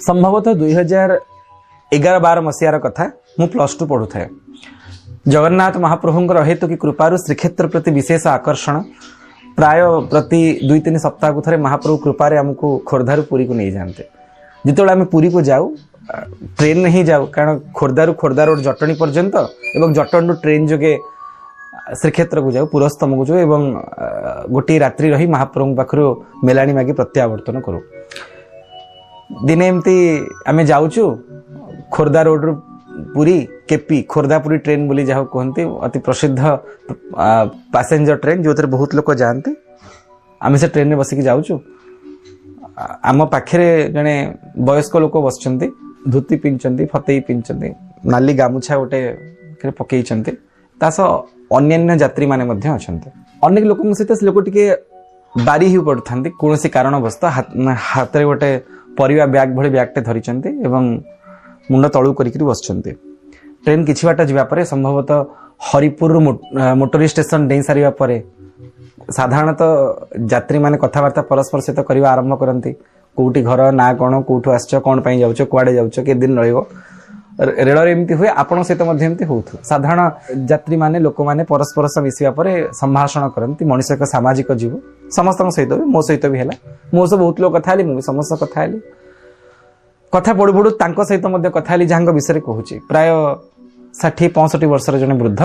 संभवतः 2011-12 मसीहार कथा मु +2 पढ़ु थाए। जगन्नाथ महाप्रभुंकर हेतु कि कृपारु श्रीक्षेत्र प्रति विशेष आकर्षण प्राय प्रति 2-3 सप्ताह को थरे महाप्रभु कृपारे आमको खोर्धारू पुरी को नहीं जानते। जिते आम पुरी को जाऊ ट्रेन में ही जाऊ कारण खोर्धा रोड जटणी पर्यंत एवं जटण रु ट्रेन जोगे श्रीक्षेत्र को जाऊ पुरस्तम को जाऊ एवं गोटे रात्रि रही महाप्रभु पाखु मेलाणी मागी प्रत्यावर्तन करूँ। दिने एमती आम जाऊचु खोर्धा रोड रु पुरी केपी खोर्धापुरी ट्रेन बोली जहाँ कहते अति प्रसिद्ध पैसेंजर ट्रेन जो बहुत लोग जाते आम से ट्रेन में बसिक जाऊचु। आम पाखे जड़े वयस्क लोक बस धोती पिंधि फतेई पिंधि नाली गामुछा गोटे पकई अन्य यात्री माने अच्छा अनेक लोक सहित लोक टे बारी हो पड़ता कौन कारणवश हाथ में गोटे परिवा बैग भली बैगटे धरी मुंड तलू कर बस ट्रेन किछि बाट जावापर संभवतः हरिपुर मोटरी स्टेशन डे सारा पर साधारणतः यात्री माने कथबार्ता परस्पर सहित करवा आरंभ करती कौटी घर ना कौन कौटू आस कौन जाऊच कुआडे जाऊच के दिन रेल एमती हुए आपण सहित एमती हो साधारण यात्री माने लोक माने परस्पर सह मिसवा पर संभाषण करती मनीष एक सामाजिक जीव समस्त सहित भी मो सहित भी है मो सब बहुत लोग कथा मुझे समस्त कथा कथा पढ़ू पढ़ू सहित कथा जहाँ विषय कहूँ प्राय 60-65 वर्षर जड़े वृद्ध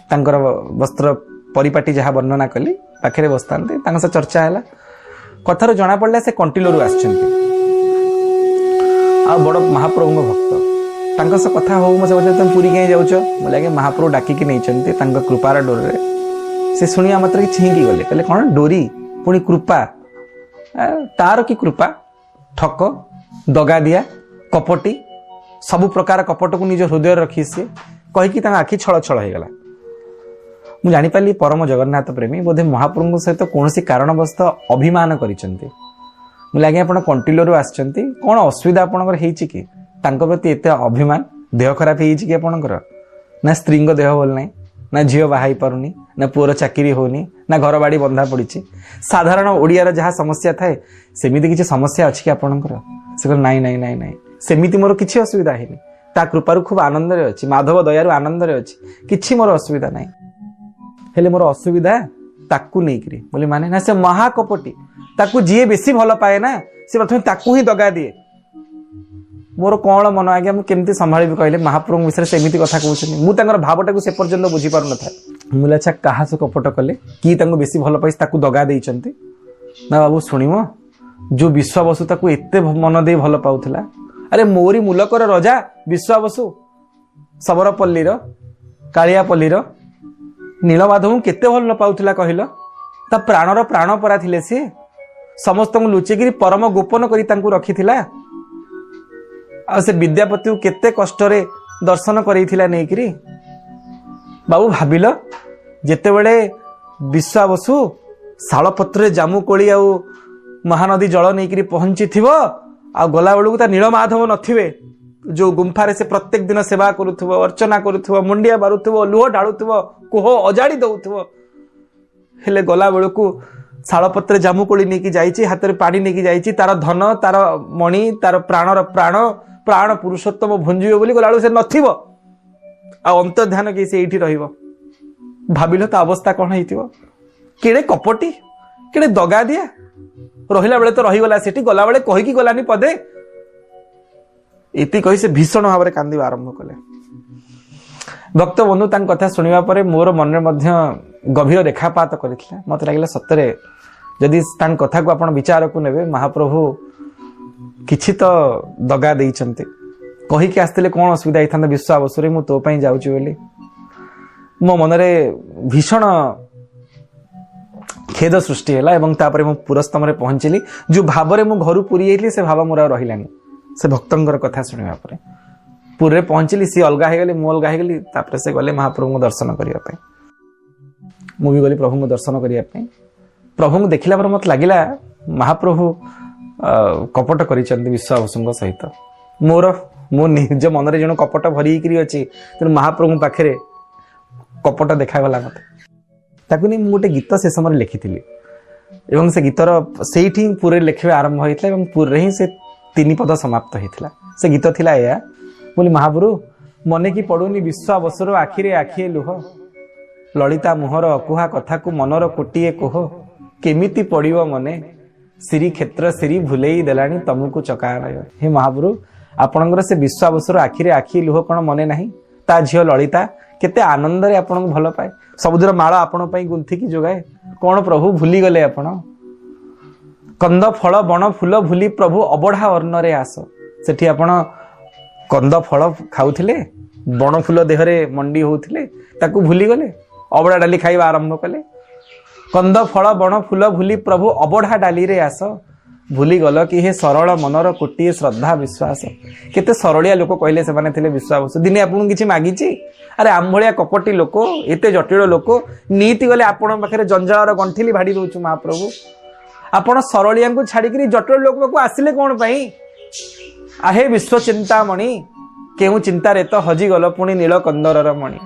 तांकर वस्त्र परिपाटी जहाँ वर्णना कली पाखे बसता से चर्चा है कथार जना पड़ा से कंटिलोर आस बड़ महाप्रभु भक्त से कथा हो मुझे तुम पुरी कहीं जाऊच बोले महाप्रभु डाकिकी नहीं कृपार डोर से शुणिया मात्र छिंकी गले कहले कौन डोरी पुणी कृपा तार कि कृपा ठक दगा दिया कपटी सबु प्रकार कपट को निज हृदय रखी सी कहीकि आखि छल छल हो गला। मुझे जानीपारी परम जगन्नाथ प्रेमी बोधे महाप्रभु सहित कौन कारणवश अभिमान करिसेंती लगे आप कंटिलोर आसुँच कौन असुविधा आपंकर कि प्रति एत अभिमान देह खराब कि आपंकर ना स्त्री देह भल ना ना झील बाहा पारुनी ना पुअर चाकरी होनी ना घर बाड़ी बंधा पड़ी साधारण ओडियार जहाँ समस्या थाए सेमिति किसी समस्या अच्छी कि आपंकर से कहले नाई नाई नाई नाई सेमिति मोर किसी असुविधा है ता कृपारू खूब आनंद अच्छी माधव दयारू आनंद अच्छी किसी मोर असुविधा ना हेले मोर असुविधा ताकू नहीं बोले माने ना से महाकपटी ताकू जी बेसी भल पाए ना से प्रथम ताकू ही दगा दिए मोर कौन मन आज्ञा मुझे संभाली कहले महाप्रभु विषय से एमती कथा कहते मुझे भावटा से पर्यंत बुझी पार न मुझे अच्छा क्या से कपट कले कि बेसी भल पाई ताकू दगा देइचंती ना बाबू शुणव जो विश्वावसु ताकू एते मन दे भल पाउथला अरे मोरी मूलकर रजा विश्वावसु सबरपल्लीर कालियापल्लीर नीलमाधव केते भल पाउथला कहल ता प्राणर प्राण परा थिले सी समस्त लुचेक परम गोपन करी तांकू रखिथिला आ से विद्यापति केते कष्टरे दर्शन करैथिला नेकरी बाबू भाबिल जेते बेले विश्वावसु शालपत्र जामु कोली आ महानदी जल नहीं पहुंची थी आ गला बेलू नीलमाधव नथिबे जो गुंफारे से प्रत्येक दिन सेवा करुथुव अर्चना करुथुव मुंडिया बारुथुव लुह ढालुथुव कोह अजाड़ी दउथुव हेले गला बेलू शालपत्र जामुकोली नहीं जाइए हाथ में पानी नहीं जाइए तार धन तार मणि तार प्राणर प्राण प्राण पुरुषोत्तम भुंजिबे बोली गला से नथिबो आ अंतर्ध्यान कि से एठी रहिबो भाबिल ता अवस्था कौन होइतिबो केड़े कपटी केड़े दगा दिया रहिला बेले तो रहीगला सेठी गला बेले कहीकि गलानी पदे इति कही से भीषण भाव में कांदी आरंभ कले। भक्त बंधु तांक कथा सुनिबा परे मोर मन में गभीर रेखापात करथिला मत लागिला सतरे जदि तांक कथा को आपण विचार को नेबे महाप्रभु किछि तो दगा देइचंते कही के आस्तिले कोन असुविधा होइथांदा विश्वावसुरे मु तो पई जाउची बोली मो मनरे भीषण खेद सृष्टि है एवं तापर मु पुरस्तम रे पहुंचली जो भाव रे मु घरु पुरी आइली से भाव मोर रहिलानी से भक्तंकर कथा सुनिबा परे पुरे पहुंचली सी अलगा हो गली मु अलगा हो गली तापर से गले महाप्रभु को दर्शन करिया पई मु भी गली प्रभु को दर्शन करिया पई प्रभु को देखिला पर मत लागिला महाप्रभु कपट करिचंती विश्वावसुंग सहित मोर मो निज मन रे जण कपट भरी करी अछि त महाप्रभु पाखरे कपट देखा गला मते ताकू नहीं गोटे गीत से समय लिखी एवं से गीतर से पुरे लिखे आरंभ होता है पुरे ही से तीन पद समाप्त होता से गीत थिला या बोली महाप्रभु मने की पड़ुनी विश्वावसुर आखिरे आखिए लुह ललिता मुहर अकुहा कथा को मनर कोटिए कोह केमिति पड़िव मने श्री क्षेत्र श्री भूलेई देलानी तमको चकानय। हे महाप्रभु आपणकर से विश्वावसुर आखिरे आखिए लुह कौन मने नहीं ता झील ललिता केते आनंद रे आपन को भल पाए सबुदर माल आपण पई गुंथिकी जोगाए कौन प्रभु भूली गले आपण कंद फल बण फूल भूली प्रभु अबढ़ा अन्न रे आस सेठी आपण कंद फल खाउथिले बण फूल देहरे मंडी होउथिले ताकू भूली गले अबढ़ा डाली खाइबा आरंभ कले कंद फल बण फूल भूली प्रभु अबढ़ा डाली रे आस भूली गल कि हे सरल मनर कोटिए श्रद्धा विश्वास केते सरलिया लोक कहले से माने थिले विश्वास दिने आपन किछि मागिछि अरे आम भलिया कपटी लोक एते जटिल लोक नीति गले आपण पाखरे जंजाळर गंठिली भाडी दोछु महाप्रभु आपण सरलिया को छाड़ी करी जटिल लोक को आसिले कोन पई आहे विश्व चिंतामणि केउ चिंता रे तो हजी गल पुणी नील कंदरर मणि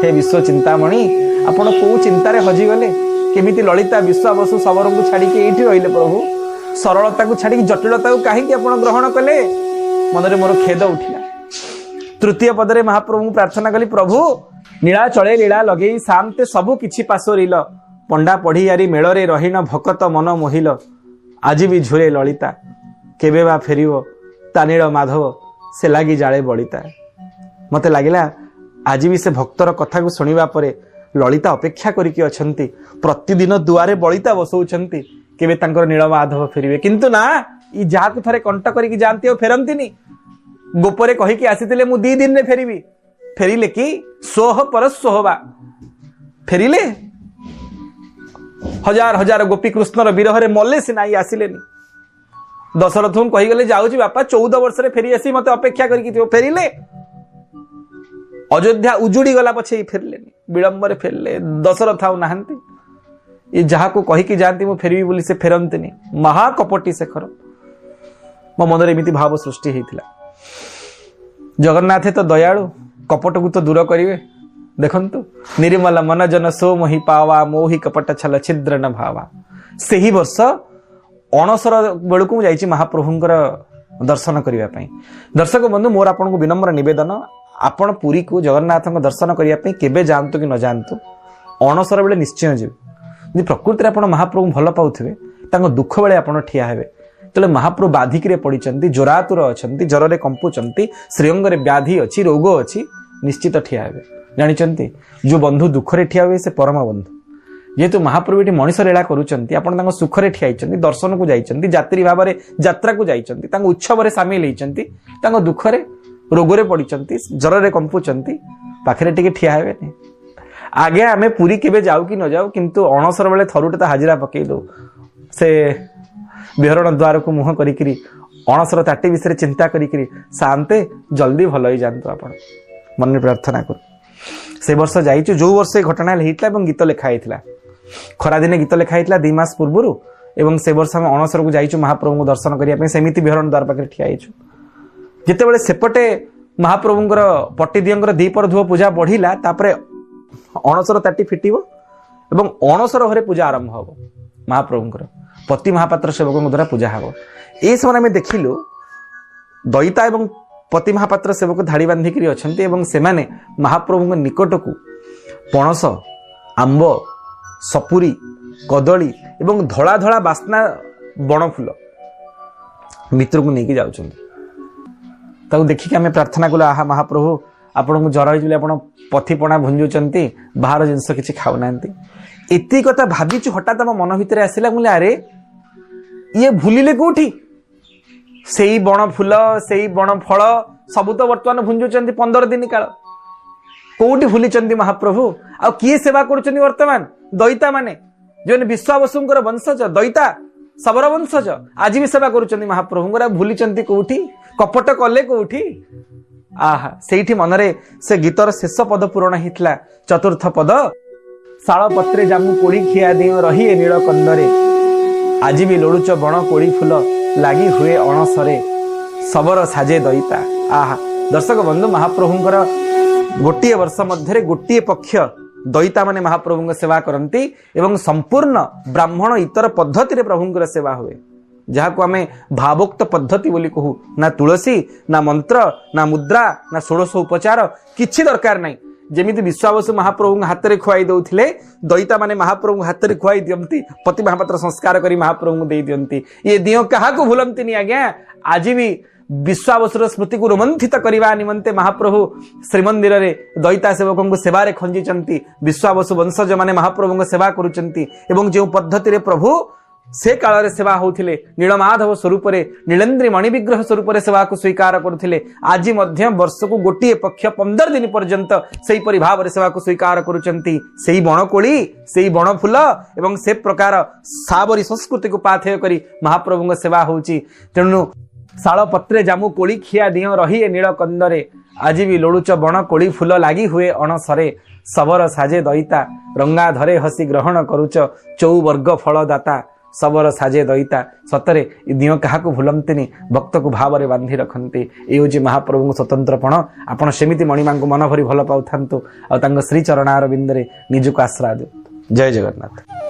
हे विश्व चिंतामणि आपण को चिंता रे हजी गले केमिति ललिता विश्वावसु सबरं को छाड़ी के एठी रहिले प्रभु सरलता को छाड़ी जटिलता को काहे कि आपण ग्रहण कले मनरे मोर खेद उठिला। तृतीय पदरे महाप्रभु प्रार्थना कली प्रभु नीला चले लीला लगे शांते सबु किछि पासोरिल पंडा पढ़ियारी मेଳରେ रहीन भकत मन मोहिल आज भी झुरे ललिता केबे बा फेरिबो तानील माधव से लागी जाळे बलिता मते लागिला आज भी से भक्तर कथा को सुनिबा परे ललिता अपेक्षा करिकि अछंती प्रतिदिन दुआरे बलिता बसौछंती केबे तांकर नील माधव फेरिबे किंतु ना ई जाहाकु थरे कंट करिकि जानती ओ फेरंतीनी गोपरे कहि कि आसीतिले मु 2 दिन रे फेरिबी फेरिले कि सोह पर सोहबा फेरिले हजार हजार गोपी कृष्णर विरह मले से नाई आसिलेनी दशरथ कही गले जाऊची बापा 14 वर्ष रे फेरी आसी मते अपेक्षा करिकि फेरिले अयोध्या उजुड़ी गला पछे फेरलेनी विलंब रे फेरले दशरथ आउ नाहंती ये जहा को कही कि जानती मु फेरबी बोली से फेरंतनी महाकपटी शेखर मो मन रे एमिति भाव सृष्टि हेतिला। जगन्नाथ तो दयालु कपट को तो दूर करिवे देखंतु निर्मल मन जन सो मोहि पावा मोहि कपट छल छिद्र न भावा से ही वर्ष अणसर बेलू को जाइछि महाप्रभुंकर दर्शन करिवा पई। दर्शक बंधु मोर आपन को विनम्र निवेदन आपण पुरी को जगन्नाथ दर्शन करिवा पई केबे जानतु कि न जानतु अणसर बेले निश्चय जीव यदि प्रकृति आपण महाप्रभु भल पाउथिबे तांको दुख बेले आपण ठिया हेबे तले महाप्रभु बाधिक रे पडिचंती जोरातुर अछंती जर रे कंपुचंती श्रीअंग रे व्याधि अछि रोग अछि निश्चित ठिया हेबे जानिचंती जो बंधु दुख रे ठिया हुए से परम बंधु जेहेतु महाप्रभु एटी मनीष लीला करूचंती आपण तांको सुख रे ठियाइचंती दर्शन को जाइचंती यात्री भाव रे यात्रा को जाइचंती तांको उत्सव रे शामिल हेचंती तांको दुख रे रोग रे पडिचंती जर रे कंपुचंती पाखरे टिके ठिया हेबे नै आगे आमे पूरी केबे जाऊ कि न जाऊ किंतु अणसर बेले थरुटे ता हाजिरा पकई दो से विहरण द्वार को मुह करिकरी अणसर ताटी विषय चिंता करिकरी शांते जल्दी भल हो जानतु आपण मन प्रार्थना कर से वर्ष जाइछु जो वर्ष घटना हेतला एवं गीत लिखा हेतला खरा दिने गीत लिखा हेतला 2 मास पूर्वरु एवं से वर्ष हम अणसर को जाइछु महाप्रभु को दर्शन करिया पे सेमिति विहरण द्वार पाखे ठिया आइछु जेते बेले सेपटे महाप्रभुंकर पट्टीदियंकर दीपर धुओ पूजा बढ़िला तापरे अणसर ताटी फिटिबो एवं अणसर घरे पूजा आरंभ हबो महाप्रभुंकर पति महापात्र सेवक द्वारा पूजा हबो ए समय में देखिलु दयिता एवं पति महापात्र सेवक धाड़ी बांधिकी अछंती एवं सेमाने महाप्रभु निकट को पणस आंब सपुरी कदली एवं धड़ा धड़ा बास्ना बण फूल मित्र को लेकिन जाऊँ देखिक आम प्रार्थना कलु आहा महाप्रभु आपन को जर हो आप पथिपणा भुंजुचंती बाहर जिनस किसी खाऊना एति कथा भाविचु हठात आम मन भितर आसला बोले अरे ये भूलिले कोठी से बण फूल से बण फल सबु तो वर्तमान भुंजुचंती 15 दिन काल कोठी भूलिचंती महाप्रभु आ किए सेवा करुचंती वर्तमान दयिता माने जो विश्वावसुंकर वंशज दयिता सबर वंशज आज भी सेवा करुचंती महाप्रभुंकर भूलिचंती कोठी कपट कले कोठी आहा सेठी मनरे से गीतर शेष पद पूरण हितला चतुर्थ पद शाल पत्रे जामु कोड़ी खिया दियो रही नील कंदरे आज भी लोड़ुच बण कोड़ी फूल लागी हुए अणसरे सबर साजे दयिता आहा दर्शक बंधु महाप्रभुंकर गोटे वर्ष मध्य गोटे पक्ष दयिता माने महाप्रभुंक सेवा करती एवं संपूर्ण ब्राह्मण इतर पद्धति प्रभुंकर सेवा हुए जहाँ को आम भावोक्त पद्धति बोली कहू ना तुलसी ना मंत्र ना मुद्रा ना षोड़श उपचार किछि दरकार नहीं जेमिति विश्वावसु महाप्रभु हाथ में खुआई दौले दईता माने महाप्रभु हाथ में खुआई दियंती पति महापात्र संस्कार करी महाप्रभु दे दियंती ये दियो कहा को भूलंती नहीं आज्ञा आज भी विश्वावसुर स्मृति को रोमंथित करने निमंते महाप्रभु श्रीमंदिर रे दईता सेवकों को सेवा खंजी विश्वावसु वंशज माने महाप्रभु को सेवा करुचंती एवं जो पद्धति रे प्रभु से काल रे सेवा होथिले नीलमाधव स्वरूप रे नीलेन्द्री मणिविग्रह स्वरूप रे सेवा को स्वीकार करुथिले आज मध्य वर्ष को गोटे पक्ष 15 दिन पर्यंत सेही परि भाव रे सेवा को स्वीकार करुचंती सेही बणकोली सेही बण फूल एवं से प्रकार साबरी संस्कृति को पाथेय करी महाप्रभु को सेवा होची तेणु शाल पत्रे जामु कोली खिया दियो रही नील कंदरे आज भी लोड़ुच बण कोली फूल लागी हुए अणसरे सबर साजे दईता रंगा धरे हसी ग्रहण करुच चौवर्ग फलदाता सबर साजे दईता सतरे दियो क्या भूलंती भक्त को भाव में बांधि रखते ये हूँ महाप्रभु स्वतंत्रपण आपण सेमती मणिमा को मन भरी भल पाऊ था श्री चरणार बिंदरे निजक आश्रय दे जय जगन्नाथ।